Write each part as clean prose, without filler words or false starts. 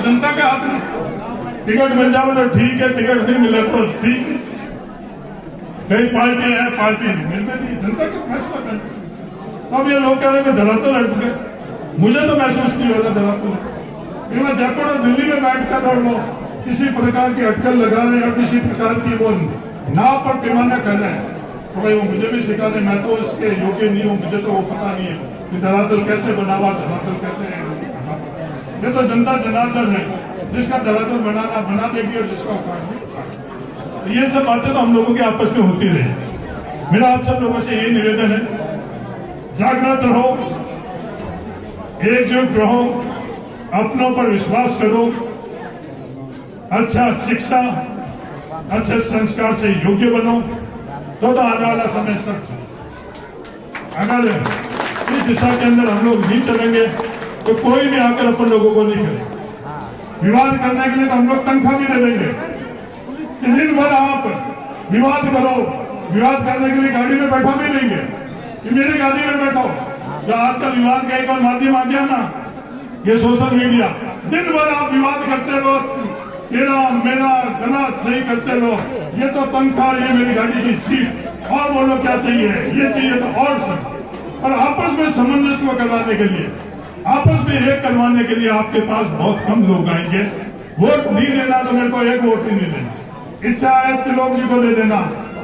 जनता के हाथ में। टिकट मिल जाए तो ठीक है, टिकट नहीं मिले तो ठीक है। कई पार्टी है, पार्टी नहीं मिलती नहीं, जनता का फैसला करते। अब ये लोग कह रहे हैं धरातल हट गए, मुझे तो महसूस नहीं हो रहा धरातल। मैं जयपुर और दिल्ली में बैठकर और लो किसी प्रकार की अटकल लगा रहे और किसी प्रकार की वो नाव पर पैमाना कर रहे हैं, तो भाई वो मुझे भी सिखा दे। मैं तो इसके योग्य नहीं हूँ, मुझे तो वो पता नहीं है कि धरातल कैसे बनावा, धरातल कैसे है। ये तो जनता जनार्दन है, जिसका धरातल बनाना बना देगी और जिसका उखाड़। तो ये सब बातें तो हम लोगों के आपस में होती रही। मेरा आप सब लोगों से यही निवेदन है, जागृत रहो, एकजुट रहो, अपनों पर विश्वास करो, अच्छा शिक्षा, अच्छे संस्कार से योग्य बनो, तो आने वाला समय सब। अगर इस दिशा के अंदर हम लोग नहीं चलेंगे तो कोई भी आकर अपन लोगों को नहीं करेगा। विवाद करने के लिए तो हम लोग तनख्वाह भी दे देंगे कि दिन भर आप विवाद करो, विवाद करने के लिए गाड़ी में बैठा भी देंगे कि मेरी गाड़ी में बैठो। जो आज का विवाद का एक और माध्यम आ गया ना, ये सोशल मीडिया, दिन भर आप विवाद करते रहो, तेरा मेरा गला सही करते रहो, ये तो तनख्वाह, ये मेरी गाड़ी की सीट, और बोलो क्या चाहिए, ये चाहिए तो और सब। और आपस में सामंजस्य को करवाने के लिए, आपस में एक करवाने के लिए आपके पास बहुत कम लोग आएंगे। वोट नहीं देना तो मेरे को एक वोट ही नहीं देना। इच्छा है त्रिलोक जी को दे देना,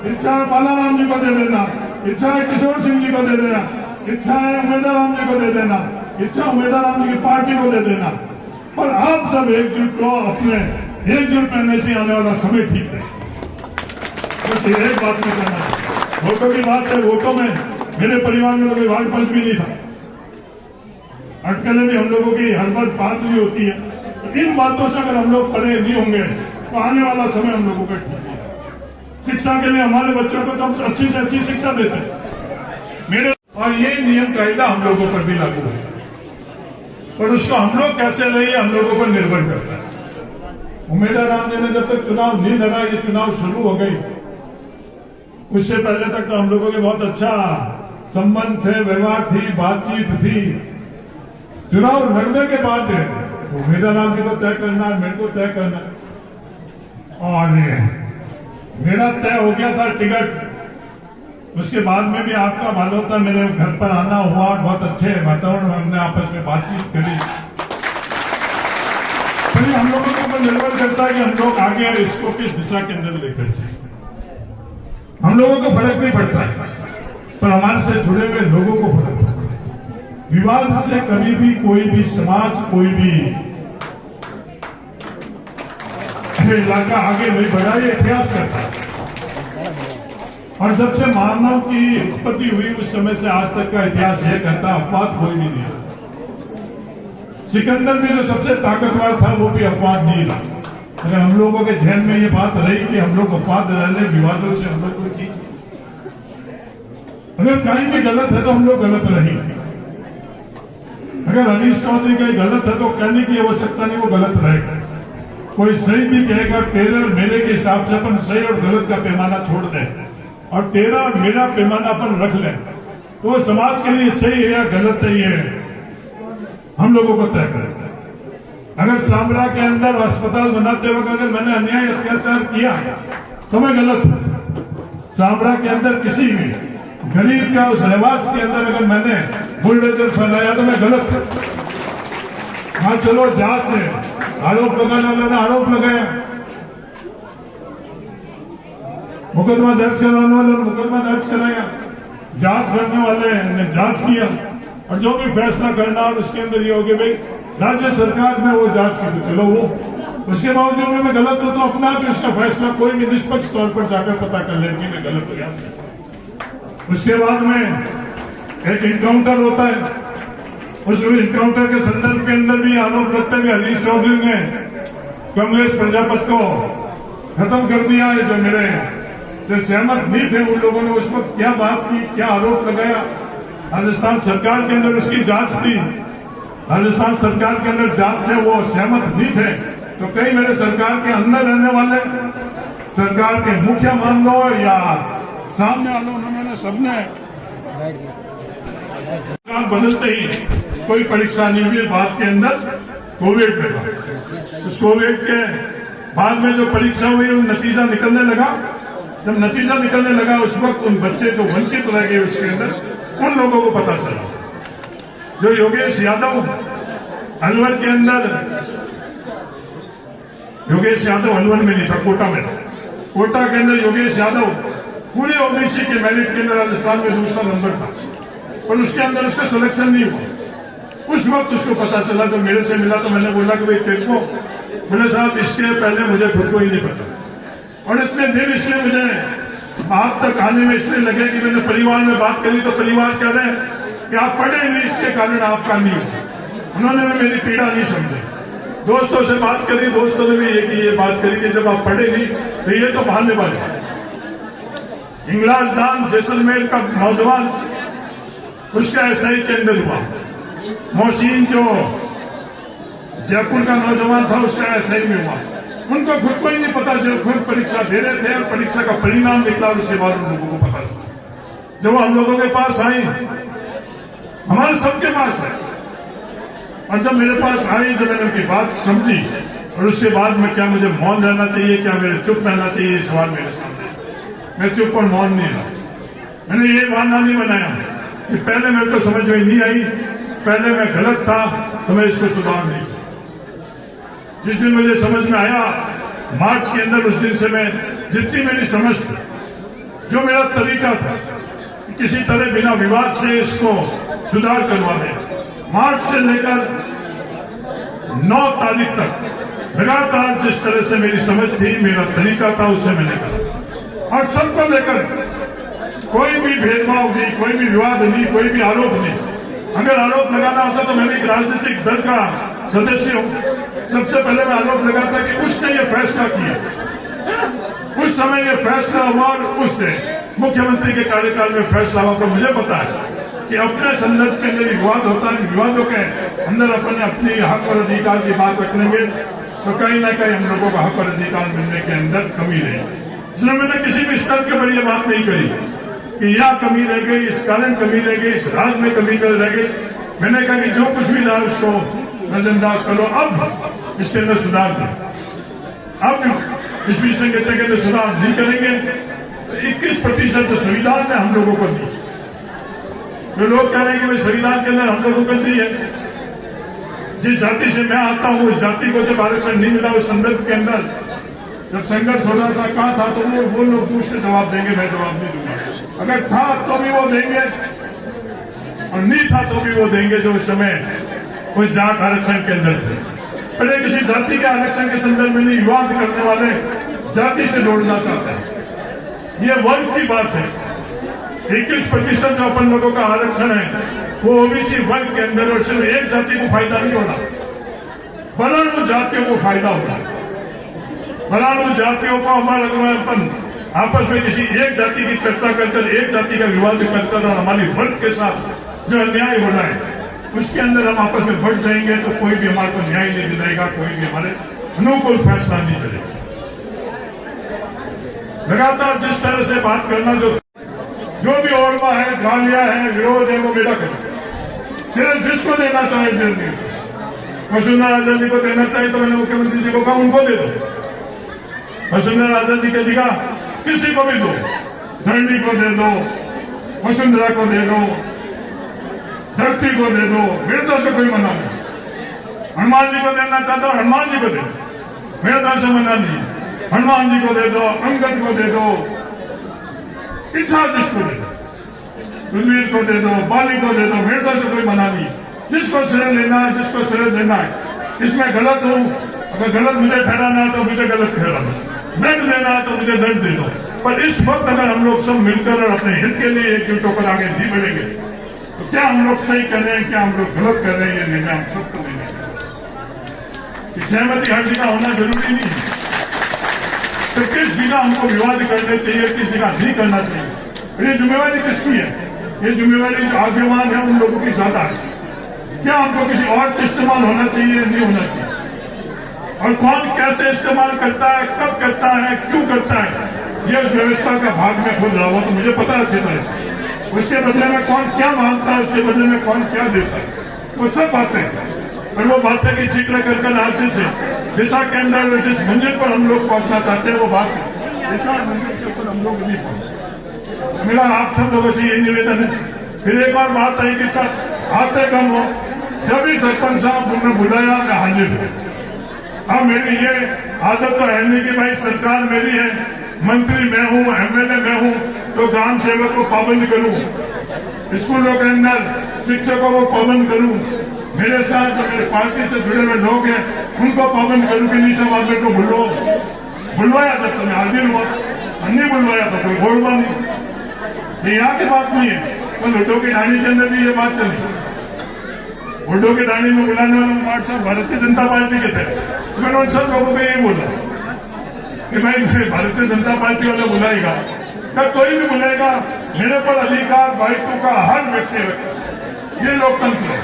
इच्छा है पालाराम जी को दे देना, इच्छा है किशोर सिंह जी को दे देना, इच्छा है उमेदवार राम जी को दे देना, इच्छा उमेदवार राम जी की पार्टी को दे देना। पर आप सब एकजुट रहो, अपने एकजुट रहने से आने वाला समय ठीक है। बस एक बात में कहना है, वोटों की बात है। वोटों में मेरे परिवार में तो कोई वार्ड पंच भी नहीं था। अटकलें भी हम लोगों की हर बार बात भी होती है। तो इन बातों से अगर हम लोग पढ़े नहीं होंगे तो आने वाला समय हम लोगों का ठीक है। शिक्षा के लिए हमारे बच्चों को तो हम अच्छी से अच्छी शिक्षा देते हैं मेरे, और ये नियम कायदा हम लोगों पर भी लागू है, पर उसको हम लोग कैसे रहिए हम लोगों पर निर्भर करता है। उमेदवार राम जी ने जब तक चुनाव नहीं लड़ा, ये चुनाव शुरू हो गई, उससे पहले तक तो हम लोगों के बहुत अच्छा संबंध थे, व्यवहार थी, बातचीत थी। चुनाव लड़ने के बाद उमेदवार राम जी को तय करना, मेरे को तय करना, और मेरा तय हो गया था टिकट। उसके बाद में भी आपका भालोता मेरे घर पर आना हुआ, बहुत अच्छे वातावरण में हमने आपस में बातचीत करी। फिर हम लोगों के ऊपर निर्भर करता है कि हम लोग आगे इसको किस दिशा के अंदर लेकर चले। हम लोगों को फर्क नहीं पड़ता है, पर हमारे से जुड़े हुए लोगों को फर्क पड़ता है। विवाद से कभी भी कोई भी समाज, कोई भी इलाका आगे नहीं बढ़ा, ये इतिहास करता है। और जब से मानव की उत्पत्ति हुई उस समय से आज तक का इतिहास ये कहता है, अपवाद कोई भी नहीं है। सिकंदर भी जो सबसे ताकतवर था वो भी अपवाद नहीं रहा। अगर हम लोगों के जहन में ये बात रही कि हम लोग अपवाद रहने विवादों से हम लोग को की, अगर कहीं भी गलत है तो हम लोग गलत रही। अगर हरीश चौधरी कहीं गलत है तो कहने की आवश्यकता नहीं, वो गलत रहेगा। कोई सही भी कहेगा, तेरे और मेरे के हिसाब से अपन सही और गलत का पैमाना छोड़ दें और तेरा और मेरा पैमाना अपन रख लें, तो वो समाज के लिए सही है या गलत है ये हम लोगों को तय करें। अगर सांबरा के अंदर अस्पताल बनाते वक्त अगर मैंने अन्याय अत्याचार किया तो मैं गलत हूं। सांबरा के अंदर किसी भी गरीब का उस रहवास के अंदर अगर मैंने बुलडोजर फैलाया तो मैं गलत हूं। हाँ चलो, जांच है, आरोप लगाने वाले ने आरोप लगाया, मुकदमा दर्ज कराने वाले ने मुकदमा दर्ज कराया, जांच करने वाले ने जांच किया, और जो भी फैसला करना और उसके अंदर ये हो गया भाई राज्य सरकार ने वो जांच की, तो चलो वो, उसके बावजूद में मैं गलत हूं तो अपना भी उसका फैसला कोई भी निष्पक्ष तौर पर जाकर पता कर ले कि मैं गलत हो गया। उसके बाद में एक इनकाउंटर होता है, उस इनकाउंटर के संदर्भ के अंदर भी आरोप लगते हुए हरीश चौधरी ने कमलेश प्रजापति को खत्म कर दिया है। जो मेरे से सहमत नहीं थे उन लोगों ने उस वक्त क्या बात की, क्या आरोप लगाया। राजस्थान सरकार के अंदर उसकी जांच थी, राजस्थान सरकार के अंदर जांच से वो सहमत नहीं थे, तो कई मेरे सरकार के अंदर रहने वाले, सरकार के मुखिया मान लो या सामने वालों, उन्होंने सबने बदलते ही कोई परीक्षा नहीं हुई बात के अंदर कोविड में था। उस कोविड के बाद में जो परीक्षा हुई उन नतीजा निकलने लगा, जब नतीजा निकलने लगा उस वक्त उन बच्चे जो वंचित रह गए उसके अंदर उन लोगों को पता चला। जो योगेश यादव अलवर के अंदर, योगेश यादव अलवर में नहीं था, कोटा में था। कोटा के अंदर योगेश यादव पूरे ओबीसी के मेरिट के अंदर राजस्थान में दूसरा नंबर था, पर उसके अंदर उसका सिलेक्शन नहीं हुआ। उस वक्त उसको पता चला, जब मेरे से मिला तो मैंने बोला कि भाई तेरे को, बोले साहब इसके पहले मुझे खुद को ही नहीं पता, और इतने दिन इसलिए मुझे बात तक आने में इसलिए लगे कि मैंने परिवार में बात करी तो परिवार कह रहे कि आप पढ़े नहीं, इसके कारण आपका नहीं हो। उन्होंने भी मेरी पीड़ा नहीं समझी। दोस्तों से बात करी, दोस्तों ने भी ये बात करी कि जब आप पढ़े नहीं तो ये तो बहाने वाले हैं। इंगलाज दान जैसलमेर का नौजवान, उसका एसआई के अंदर हुआ। मोहसिन जो जयपुर का नौजवान था उसका एसआई में हुआ। उनको खुद को ही नहीं पता, जब खुद परीक्षा दे रहे थे और परीक्षा का परिणाम निकला उसके बाद उन लोगों को पता चला। जब हम लोगों के पास आई, हमारे सबके पास है, और जब मेरे पास आई, जब मैंने उनकी बात समझी और उसके बाद में क्या मुझे मौन रहना चाहिए, क्या मेरे चुप रहना चाहिए, सवाल मेरे सामने। मैं चुप और मौन नहीं रहा। मैंने ये बहाना नहीं बनाया कि पहले मेरे को समझ में नहीं आई, पहले मैं गलत था तो मैं इसको सुधार नहीं। जिस दिन मुझे समझ में आया मार्च के अंदर, उस दिन से मैं जितनी मेरी समझ थी, जो मेरा तरीका था किसी तरह बिना विवाद से इसको सुधार करवा दें, मार्च से लेकर 9 तारीख तक लगातार जिस तरह से मेरी समझ थी, मेरा तरीका था, उससे मैंने कहा। और सबको लेकर कोई भी भेदभाव नहीं, कोई भी विवाद नहीं, कोई भी आरोप नहीं। अगर आरोप लगाना होता तो मैं एक राजनीतिक दल का सदस्य हूं, सबसे पहले मैं आरोप लगाता कि उसने ये फैसला किया, उस समय ये फैसला हुआ और उससे मुख्यमंत्री के कार्यकाल में फैसला हुआ। तो मुझे पता है कि अपने संदर्भ के अंदर विवाद होता है, विवादों के अंदर अपनी हक और अधिकार की बात रखेंगे तो कहीं ना कहीं हम लोगों को हक और अधिकार मिलने के अंदर कमी रही। इसलिए मैंने किसी भी स्तर के पर यह बात नहीं करी कि यह कमी रह गई, इस कारण कमी रह गई, इस राज में कमी कर रह गई। मैंने कहा कि जो कुछ भी रहा उसको नजरअंदाज करो, अब इसके अंदर सुधार करें। अब इस विषय के अंदर सुधार नहीं करेंगे तो 21% से संविधान ने हम लोगों को दी। जो लोग कह रहे हैं कि भाई संविधान के अंदर हम लोगों को दी है, जिस जाति से मैं आता हूं उस जाति को जब आरक्षण नहीं मिला, उस संदर्भ के अंदर जब संघर्ष हो रहा था, कहा था, तो वो लोग दूसरे जवाब देंगे, मैं जवाब नहीं दूंगा। अगर था तो भी वो देंगे और नहीं था तो भी वो देंगे, जो उस समय उस जात आरक्षण के अंदर थे। पहले किसी जाति के आरक्षण के संदर्भ में नहीं, विवाद करने वाले जाति से जोड़ना चाहते हैं। ये वर्ग की बात है। 21% जो अपन लोगों का आरक्षण है वो ओबीसी वर्ग के अंदर, और सिर्फ एक जाति को फायदा नहीं होना, बराबर जातियों को फायदा होता है। बराबर जातियों को हमारा अपन आपस में किसी एक जाति की चर्चा कर एक जाति का विवाद कर और हमारी वर्ग के साथ जो अन्याय हो रहा है उसके अंदर हम आपस में बढ़ जाएंगे तो कोई भी हमारे को न्याय नहीं दिलाएगा, कोई भी हमारे अनुकूल फैसला नहीं करेगा। लगातार जिस तरह से बात करना, जो भी ओरवा है, गालियां है, विरोध है, वो मेरा करें। सिर्फ जिसको देना चाहे जेल में, वसुंधरा राजा जी को देना चाहिए तो मैंने मुख्यमंत्री जी को कहा उनको दे दो। वसुंधरा राजा जी की जगह किसी को भी दो, धरणी को दे दो, वसुंधरा को दे दो, धरती को दे दो, मेरे तो से कोई मना नहीं। हनुमान जी को देना चाहता हूं, हनुमान जी को दे दो, मेरे तो से मना नहीं। हनुमान जी को दे दो, अंगद को दे दो, इच्छा जिसको दे दो, कुलवीर को दे दो, बाली को दे दो, मेरे तो से कोई मना नहीं। जिसको श्रेय लेना है, जिसको श्रेय देना है, इसमें गलत हूं, अगर गलत मुझे ठहराना है तो मुझे गलत ठहराना, दंड देना है तो मुझे दंड दे दो। पर इस वक्त अगर हम लोग सब मिलकर और अपने हित के लिए एकजुट होकर आगे नहीं बढ़ेंगे तो क्या हम लोग सही कर रहे हैं, क्या हम लोग गलत कर रहे हैं, ये निर्णय हम सबको लेना है। सहमति हर जगह होना जरूरी नहीं है, तो किस जगह हमको विवाद करना चाहिए, किस जगह नहीं करना चाहिए। ये जिम्मेवारी किसकी है? ये जिम्मेवारी जो आगेवान है उन लोगों की ज्यादा है। क्या हमको किसी और से इस्तेमाल होना चाहिए, नहीं होना चाहिए, और कौन कैसे इस्तेमाल करता है, कब करता है, क्यों करता है, ये उस व्यवस्था का भाग में खुद रहा हुआ तो मुझे पता है अच्छी तरह से। उसके बदले में कौन क्या मांगता है, उसके बदले में कौन क्या देता है, वो सब बातें और वो बातें की जिक्र कर राज्य से दिशा के अंदर जिस मंजिल पर हम लोग पहुंचना चाहते हैं वो बात दिशा मंजिल के ऊपर हम लोग नहीं पहुंचे। मेरा आप सब लोगों से यही निवेदन है। फिर एक बार बात आई कि सर आते कम हो, जब भी सरपंच साहब ने बुलाया मैं हाजिर हूं। अब मेरी ये आदत तो है नहीं कि भाई सरकार मेरी है, मंत्री मैं हूं, एमएलए मैं हूं, तो ग्राम सेवक को पाबंद करूं, स्कूलों के अंदर शिक्षकों को पाबंद करूं, मेरे साथ जो मेरे पार्टी से जुड़े हुए लोग हैं उनको पाबंद करूं कि नहीं सब आदमी को बुलवाया जब तुम्हें हाजिर हुआ, नहीं बुलवाया तो कोई बोलवा नहीं। ये यहाँ की बात नहीं है, तो लुटो की ढाणी के अंदर भी ये बात चली। लुटो की ढाणी में बुलाने वाले कुमार साहब भारतीय जनता पार्टी के थे, तो मैंने उन सब लोगों को यही बोला कि भाई भारतीय जनता पार्टी वाले बुलाएगा क्या कोई भी बुलाएगा, मेरे पर अधिकार भाइयों का हर व्यक्ति रखता, ये लोकतंत्र है।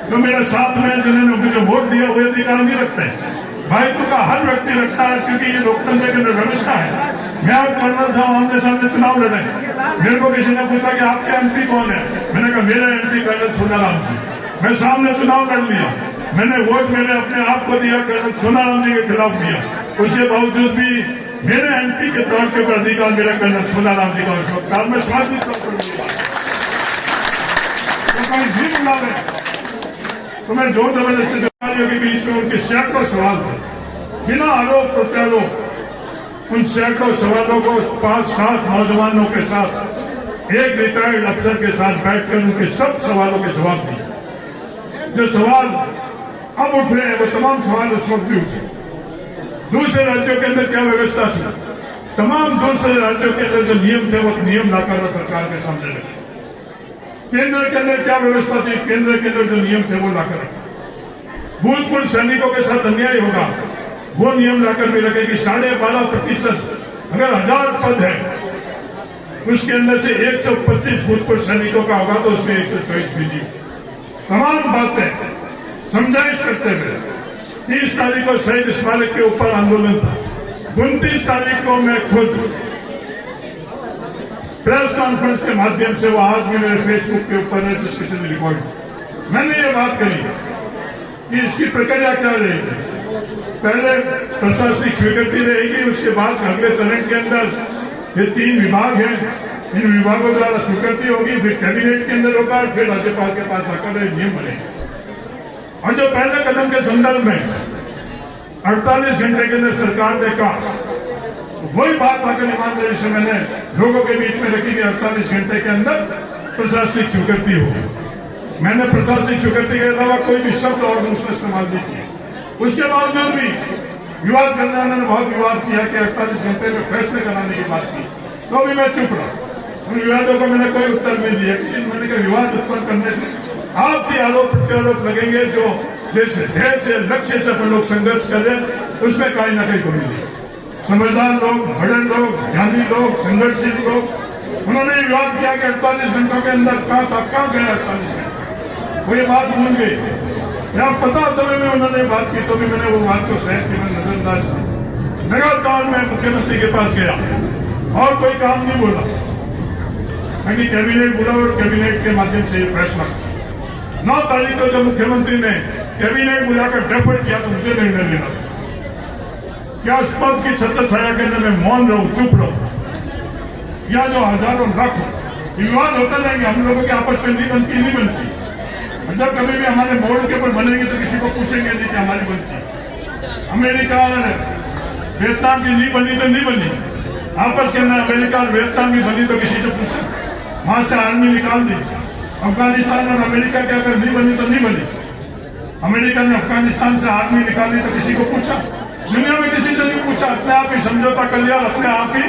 तो मेरे साथ में जिन्होंने मुझे वोट दिया हुए अधिकार नहीं रखते, भाइयों का हर व्यक्ति रखता है, क्योंकि ये लोकतंत्र की व्यवस्था है। मैं और कर्नल साहब आमने सामने चुनाव लड़े, मेरे को किसी ने पूछा कि आपके एमपी कौन है, मैंने कहा मेरा एमपी कर्नल सोनाराम जी। मैं सामने चुनाव लड़ लिया, मैंने वोट मैंने अपने आप को दिया, कर्नल सोनाराम जी के खिलाफ दिया, उसके बावजूद भी मेरे एमपी के तौर के अधिकार मेरा कर्नल सोनाराम जी का उस वक्त काल में स्वास्थ्य तौर पर कहीं भी बुला रहे तो मैं जोर जबरदस्ती बीमारियों के बीच में उनके सैकड़ों सवाल थे, बिना आरोप प्रत्यारोप उन सैकड़ों सवालों को 5-7 नौजवानों के साथ एक रिटायर्ड अफसर के साथ बैठकर उनके सब सवालों के जवाब दिए। जो सवाल अब उठ रहे हैं वो तमाम सवाल उस वक्त भी उठे। दूसरे राज्यों के अंदर क्या व्यवस्था थी, तमाम दूसरे राज्यों के अंदर जो नियम थे वो नियम लाकर सरकार के सामने रखे। केंद्र के अंदर क्या व्यवस्था थी, केंद्र के अंदर जो नियम थे वो लाकर रखे। भूतपूर्व सैनिकों के साथ अन्याय होगा वो नियम लाकर भी रखे कि 12.5% अगर 1000 पद है उसके अंदर से 125 भूतपूर्व सैनिकों का होगा तो उसमें 124 भी दी। तमाम बातें समझाइश करते हुए 30 तारीख को शहीद स्मारक के ऊपर आंदोलन था। 29 तारीख को मैं खुद प्रेस कॉन्फ्रेंस के माध्यम से वो आज भी मेरे फेसबुक के ऊपर है जिस किसी ने रिकॉर्ड, मैंने ये बात करी कि इसकी प्रक्रिया क्या रहेगी। पहले प्रशासनिक स्वीकृति रहेगी, उसके बाद अगले चरण के अंदर ये 3 विभाग हैं, इन विभागों द्वारा स्वीकृति होगी, फिर कैबिनेट के अंदर होगा, फिर राज्यपाल के पास आकर नियम बनेगा। और जो पहले कदम के संदर्भ में 48 घंटे के अंदर सरकार ने कहा, वही बात आकर ईमानदारी से मैंने लोगों के बीच में रखी कि 48 घंटे के अंदर प्रशासनिक स्वीकृति होगी। मैंने प्रशासनिक स्वीकृति के अलावा कोई भी शब्द और दूसरा इस्तेमाल नहीं किया। उसके बावजूद भी विवाद करने वालों ने बहुत विवाद किया कि 48 घंटे में फैसले कराने की बात की, तो भी मैं चुप रहा। उन विवादों को मैंने कोई उत्तर नहीं दिया, क्योंकि मैंने कहा विवाद उत्पन्न करने से आपसे आरोप प्रत्यारोप लगेंगे, जो जिस ध्येय से लक्ष्य से अपन लोग संघर्ष कर रहे हैं उसमें कहीं ना कहीं कमी नहीं। समझदार लोग, बड़े लोग, ज्ञानी लोग, संघर्षशील लोग, उन्होंने विवाद किया कि 48 घंटों के अंदर कहा था, कहाँ गया 48 घंटे, वो ये बात भूल गई। क्या पता तभी में उन्होंने बात की, तो भी मैंने वो बात को सहज की, मैंने नजरअंदाज किया। लगातार मैं मुख्यमंत्री के पास गया और कोई काम नहीं बोला, मैंने कैबिनेट बुला और कैबिनेट के माध्यम से ये फैसला 9 तारीख को जब मुख्यमंत्री ने कैबिनेट बुलाकर डेफर किया तो मुझे निर्णय लेना था। क्या उस पद की छत्र छाया के अंदर मैं मौन रहूं, चुप रहूं, या जो हजारों लाखों विवाद होते रहेंगे, हम लोगों के आपस में नहीं बनती, नहीं बनती। जब कभी भी हमारे बोर्ड के ऊपर बनेंगे तो किसी को पूछेंगे नहीं कि हमारी बनती। अमेरिका और वियतनाम की नहीं बनी तो नहीं बनी, आपस के अंदर अमेरिका और वियतनाम की बनी तो किसी को पूछा, वहां से आर्मी निकाल दी। अफगानिस्तान और अमेरिका के अगर नहीं बनी तो नहीं बनी, अमेरिका ने अफगानिस्तान से आर्मी निकाली तो किसी को पूछा, दुनिया में किसी से नहीं पूछा, अपने आप ही समझौता कर लिया, अपने आप ही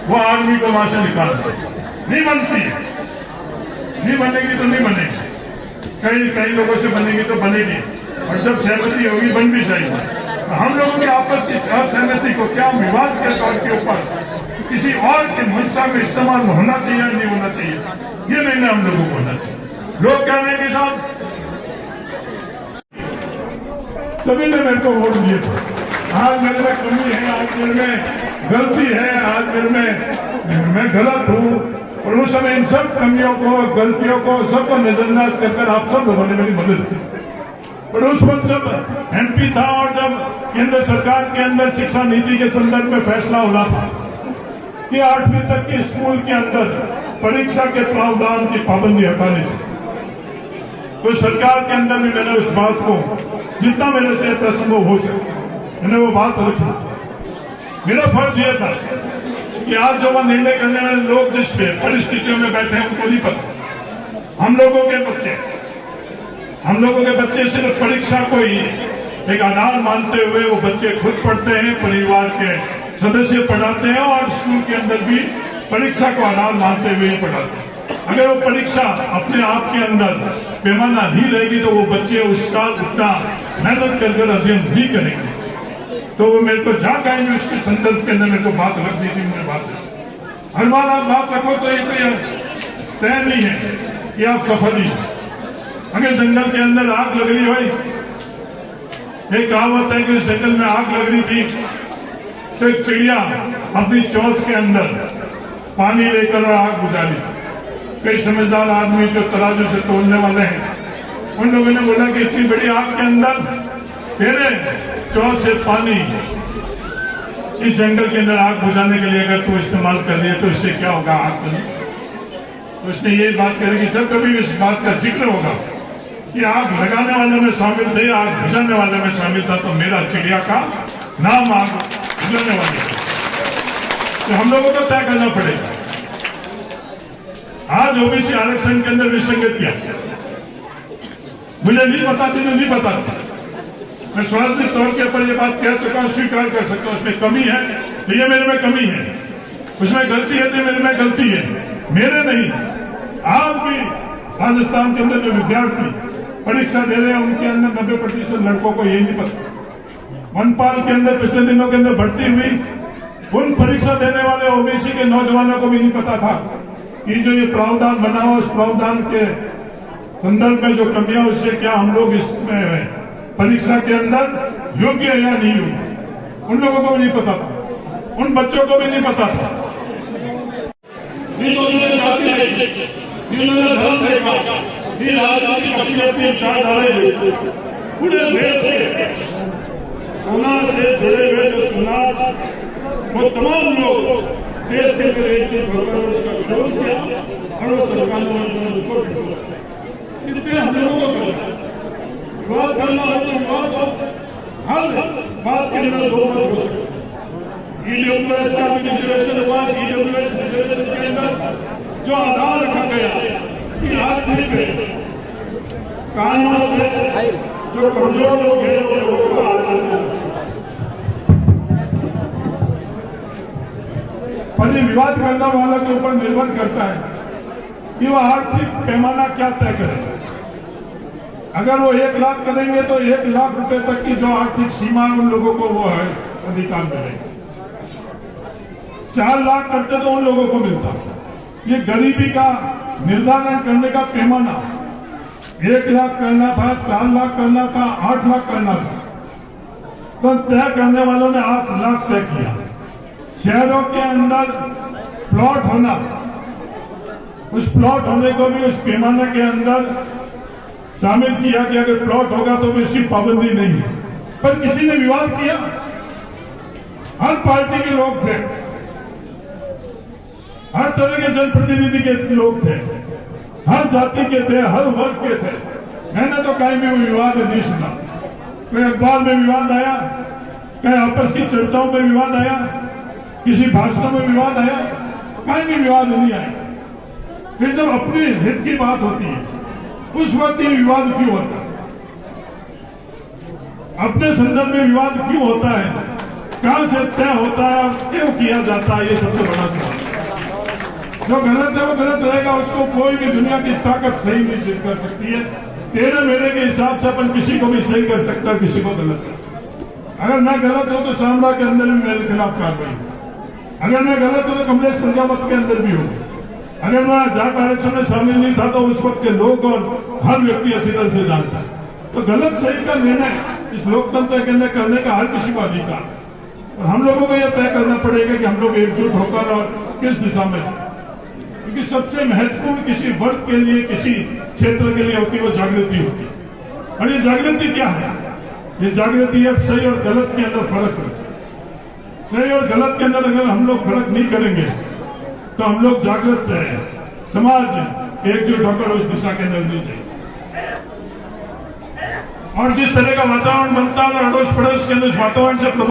वो आर्मी को वहां से निकाल दिया। नहीं बनती, नहीं बनेगी तो नहीं बनेगी, कई लोगों से बनेगी तो बनेगी, और जब सहमति होगी बन भी जाएगी। तो हम लोगों की आपस की असहमति को क्या विवाद के तौर के ऊपर किसी और के मंशा में इस्तेमाल होना चाहिए या नहीं होना चाहिए, ये निर्णय हम लोगों को होना चाहिए। लोग कहने के साथ सभी ने मेरे को वोट दिए थे, आज मेरे में कमी है, आज मेरे में गलती है, आज मेरे में मैं गलत हूं, और उस समय इन सब कमियों को, गलतियों को, सबको नजरअंदाज कर आप सब लोगों ने मेरी मदद की। और उस वक्त जब एमपी था और जब केंद्र सरकार के अंदर शिक्षा नीति के संदर्भ में फैसला हो रहा था कि 8वीं तक के स्कूल के अंदर परीक्षा के प्रावधान की पाबंदी हटानी चाहिए, तो सरकार के अंदर भी मैंने उस बात को जितना मेरे से यथासंभव हो सके मैंने वो बात रखी। मेरा फर्ज यह था कि आज जो वह निर्णय करने वाले लोग जिस परिस्थितियों में बैठे हैं उनको नहीं पता। हम लोगों के बच्चे सिर्फ परीक्षा को ही एक आधार मानते हुए वो बच्चे खुद पढ़ते हैं, परिवार के सदस्य पढ़ाते हैं और स्कूल के अंदर भी परीक्षा को आधार मानते हुए ही पढ़ाते हैं। अगर वो परीक्षा अपने आप के अंदर पैमाना नहीं रहेगी तो वो बच्चे उस साल उतना मेहनत कर अध्ययन नहीं करेंगे। तो वो मेरे को जहां कहेंगे उसके संदर्भ के अंदर मेरे को बात रख दी थी। मैंने बात हर बार आप बात रखो तो एक तय नहीं है कि आप सफल ही। अगर जंगल के अंदर आग लग रही भाई, एक कहावत है कि जंगल में आग लग रही थी तो एक चिड़िया अपनी चोंच के अंदर पानी लेकर आग बुझाली। कई समझदार आदमी जो तराजू से तोड़ने वाले हैं उन लोगों ने बोला कि इतनी बड़ी आग के अंदर तेरे चोंच से पानी इस जंगल के अंदर आग बुझाने के लिए अगर तू इस्तेमाल कर रही है तो इससे क्या होगा आग में। तो उसने ये बात कही कि जब कभी इस बात का जिक्र होगा कि आग लगाने वाले में शामिल थे, आग बुझाने वाले में शामिल था, तो मेरा चिड़िया का नाम आग बुझाने वाले। तो हम लोगों को तय करना पड़ेगा। आज ओबीसी आरक्षण के अंदर विसंगत किया, मुझे नहीं पता थी, मैं नहीं पता था। मैं स्वाभाविक तौर के ऊपर ये बात कह चुका हूं, स्वीकार कर सकता हूं उसमें कमी है तो ये मेरे में कमी है, उसमें गलती है तो मेरे में गलती है, मेरे नहीं। आज भी राजस्थान के अंदर जो विद्यार्थी परीक्षा दे रहे हैं उनके अंदर 90% लड़कों को यही नहीं पता। वनपाल के अंदर पिछले दिनों के अंदर भर्ती हुई, उन परीक्षा देने वाले ओबीसी के नौजवानों को भी नहीं पता था कि जो ये प्रावधान बना हुआ उस प्रावधान के संदर्भ में जो कमियां उससे क्या हम लोग इसमें परीक्षा के अंदर योग्य या नहीं योग्य, उन लोगों को भी नहीं पता था, उन बच्चों को भी नहीं पता था। धर्म देखा, अपनी विचारधाराएं पूरे देश के सोना से जुड़े हुए जो समाज वो तमाम लोग देश के अंदर एकजुट होकर उसका विरोध किया और वो सरकार ने रिपोर्ट कितने हम लोगों को विवाद करना है तो विवाद हर बात के अंदर दो मत हो सकते। ईडब्ल्यूएस का भी रिजर्वेशन हुआ, ईडब्ल्यूएस रिजर्वेशन के अंदर जो आधार रखा गया कि आर्थिक कारणों से जो कमजोर लोग हैं वो लोगों को आरक्षण, पर ये विवाद करने वालों के ऊपर निर्भर करता है कि वो आर्थिक पैमाना क्या तय करेगा। अगर वो 1 लाख करेंगे तो 1 लाख रुपए तक की जो आर्थिक सीमा उन लोगों को वो है अधिकार मिलेगा। 4 लाख करते तो उन लोगों को मिलता। ये गरीबी का निर्धारण करने का पैमाना 1 लाख करना था, 4 लाख करना था, 8 लाख करना था, तो तय करने वालों ने 8 लाख तय किया। शहरों के अंदर प्लॉट होना, उस प्लॉट होने को भी उस पैमाने के अंदर शामिल किया कि अगर प्लॉट होगा तो भी इसकी पाबंदी नहीं है। पर किसी ने विवाद किया, हर पार्टी के लोग थे, हर तरह के जनप्रतिनिधि के लोग थे, हर जाति के थे, हर वर्ग के थे। मैंने तो कहीं भी विवाद नहीं सुना। कोई अखबार में विवाद आया, कहीं आपस की चर्चाओं में विवाद आया, किसी भाषण में विवाद आया, कहीं भी विवाद नहीं आया। फिर जब अपने हित की बात होती है उस वक्त ये विवाद क्यों होता है? अपने संदर्भ में विवाद क्यों होता है? कहां से तय होता है और क्यों किया जाता है? ये सबसे बड़ा सवाल है। जो गलत है वो गलत रहेगा, उसको कोई भी दुनिया की ताकत सही नहीं सिद्ध कर सकती है। तेरे मेरे के हिसाब से अपन किसी को भी सही कर सकता है, किसी को गलत कर सकता। अगर मैं गलत हूं तो शामला के अंदर भी मेरे खिलाफ कार्रवाई हो, अगर मैं गलत हूं तो कमलेश प्रजापत के अंदर भी हो। अगर मैं जाट आरक्षण में शामिल नहीं था तो उस वक्त के लोग और हर व्यक्ति अच्छी तरह से जानता है। तो गलत सही का निर्णय इस लोकतंत्र के अंदर करने का हर किसी को अधिकार है। और हम लोगों को यह तय करना पड़ेगा कि हम लोग एकजुट होकर और किस दिशा में जाए, क्योंकि सबसे महत्वपूर्ण किसी वर्ग के लिए, किसी क्षेत्र के लिए होती है वो जागृति होती है। और ये जागृति क्या है? ये जागृति है सही और गलत के अंदर फर्क है। सही और गलत के अंदर अगर हम लोग फर्क नहीं करेंगे तो हम लोग जागृत रहे, समाज एकजुट होकर उस दिशा के अंदर नहीं जाएगी। और जिस तरह का वातावरण बनता है अड़ोस पड़ोस के अंदर उस वातावरण से